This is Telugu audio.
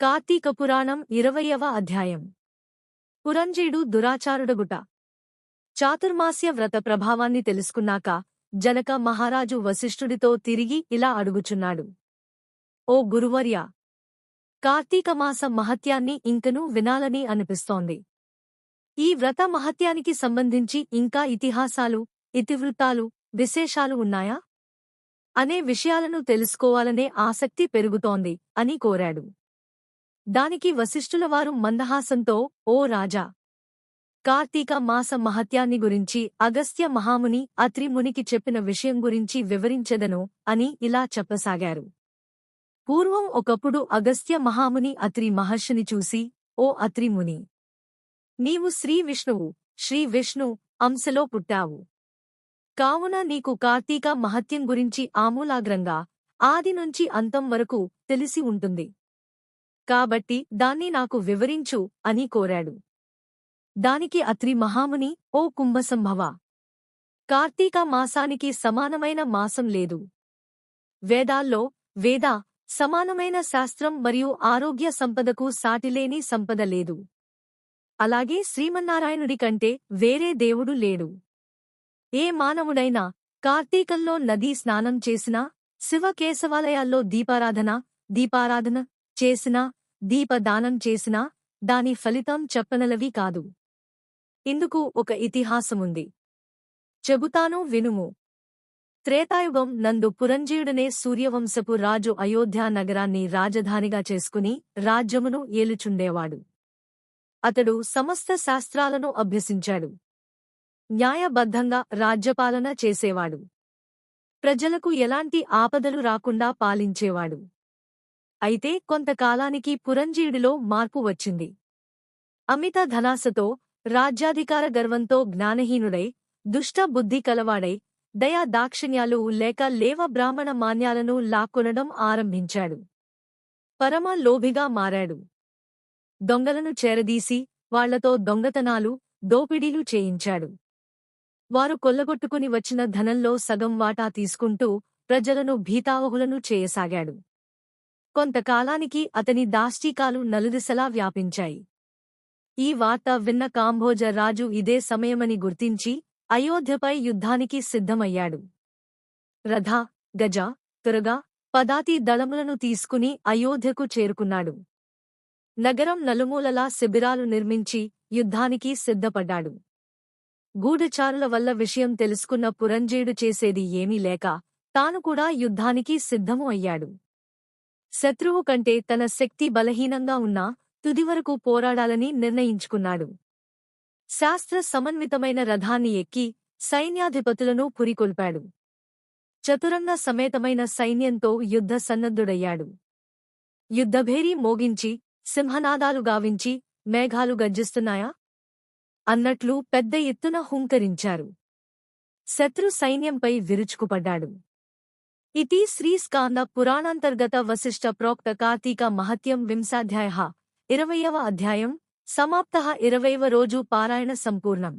కార్తీక పురాణం 20వ అధ్యాయం. పురంజీయుడు దురాచారుడగుట. చాతుర్మాస్య వ్రత ప్రభావాన్ని తెలుసుకున్నాక జనక మహారాజు వశిష్ఠుడితో తిరిగి ఇలా అడుగుచున్నాడు. ఓ గురువర్య, కార్తీకమాస మహత్యాన్ని ఇంకనూ వినాలని అనిపిస్తోంది. ఈ వ్రత మహత్యానికి సంబంధించి ఇంకా ఇతిహాసాలు, ఇతివృత్తాలు, విశేషాలు ఉన్నాయా అనే విషయాలను తెలుసుకోవాలనే ఆసక్తి పెరుగుతోంది అని కోరాడు. దానికి వశిష్ఠులవారు మందహాసంతో, ఓ రాజా, కార్తీక మాస మహత్యాన్ని గురించి అగస్త్య మహాముని అత్రి మునికి చెప్పిన విషయం గురించి వివరించెదను అని ఇలా చెప్పసాగారు. పూర్వం ఒకప్పుడు అగస్త్య మహాముని అత్రి మహర్షిని చూసి, ఓ అత్రి ముని, నీవు శ్రీ విష్ణు అంశలో పుట్టావు. కావున నీకు కార్తీక మహత్యం గురించి ఆమూలాగ్రంగా ఆదినుంచి అంతం వరకు తెలిసి ఉంటుంది. కాబట్టి దాన్ని నాకు వివరించు అని కోరాడు. దానికి అత్రి మహాముని, ఓ కుంభసంభవ, కార్తీక మాసానికి సమానమైన మాసం లేదు. వేదాల్లో సమానమైన శాస్త్రం మరియు ఆరోగ్య సంపదకు సాటిలేని సంపద లేదు. అలాగే శ్రీమన్నారాయణుడి కంటే వేరే దేవుడు లేడు. ఏ మానవుడైనా కార్తీకంలో నదీ స్నానం చేసినా, శివకేశవాలయాల్లో దీపారాధన చేసినా, దీపదానం చేసినా దాని ఫలితం చెప్పనలవి కాదు. ఇందుకు ఒక ఇతిహాసముంది, చెబుతాను వినుము. త్రేతాయుగం నందు పురంజీయుడనే సూర్యవంశపు రాజు అయోధ్యా నగరాన్ని రాజధానిగా చేసుకుని రాజ్యమును ఏలుచుండేవాడు. అతడు సమస్త శాస్త్రాలను అభ్యసించాడు. న్యాయబద్ధంగా రాజ్యపాలన చేసేవాడు. ప్రజలకు ఎలాంటి ఆపదలు రాకుండా పాలించేవాడు. అయితే కొంతకాలానికి పురంజీయుడిలో మార్పు వచ్చింది. అమిత ధనాశతో, రాజ్యాధికార గర్వంతో జ్ఞానహీనుడై, దుష్ట బుద్ధి కలవాడై, దయా దాక్షిణ్యాలు లేవ బ్రాహ్మణ మాన్యాలను లాక్కొనడం ఆరంభించాడు. పరమ లోభిగా మారాడు. దొంగలను చేరదీసి వాళ్లతో దొంగతనాలు, దోపిడీలు చేయించాడు. వారు కొల్లగొట్టుకుని వచ్చిన ధనంలో సగం వాటా తీసుకుంటూ ప్రజలను భీతావహులను చేయసాగాడు. కొంతకాలానికి అతని దాష్టీకాలు నలుదిశలా వ్యాపించాయి. ఈ వార్త విన్న కాంభోజ రాజు ఇదే సమయమని గుర్తించి అయోధ్యపై యుద్ధానికి సిద్ధమయ్యాడు. రథ, గజ, తురగ, పదాతి దళములను తీసుకుని అయోధ్యకు చేరుకున్నాడు. నగరం నలుమూలలా శిబిరాలు నిర్మించి యుద్ధానికి సిద్ధపడ్డాడు. గూఢచారుల వల్ల విషయం తెలుసుకున్న పురంజీయుడు చేసేది ఏమీ లేక తాను కూడా యుద్ధానికి సిద్ధము అయ్యాడు. శత్రువు కంటే తన శక్తి బలహీనంగా ఉన్నా తుదివరకు పోరాడాలని నిర్ణయించుకున్నాడు. శాస్త్ర సమన్వితమైన రథాన్ని ఎక్కి సైన్యాధిపతులను పురికొల్పాడు. చతురంగ సమేతమైన సైన్యంతో యుద్ధ సన్నద్ధుడయ్యాడు. యుద్ధభేరీ మోగించి, సింహనాదాలు గావించి, మేఘాలు గర్జిస్తున్నాయా అన్నట్లు పెద్ద ఎత్తున హుంకరించారు. శత్రు సైన్యంపై విరుచుకుపడ్డాడు. ఇతి శ్రీస్కాంద పురాణాంతర్గత వశిష్ఠ ప్రోక్త కార్తీక మహత్యం వింశాధ్యాయః 20వ అధ్యాయం సమాప్తః 20వ రోజు పారాయణ సంపూర్ణం.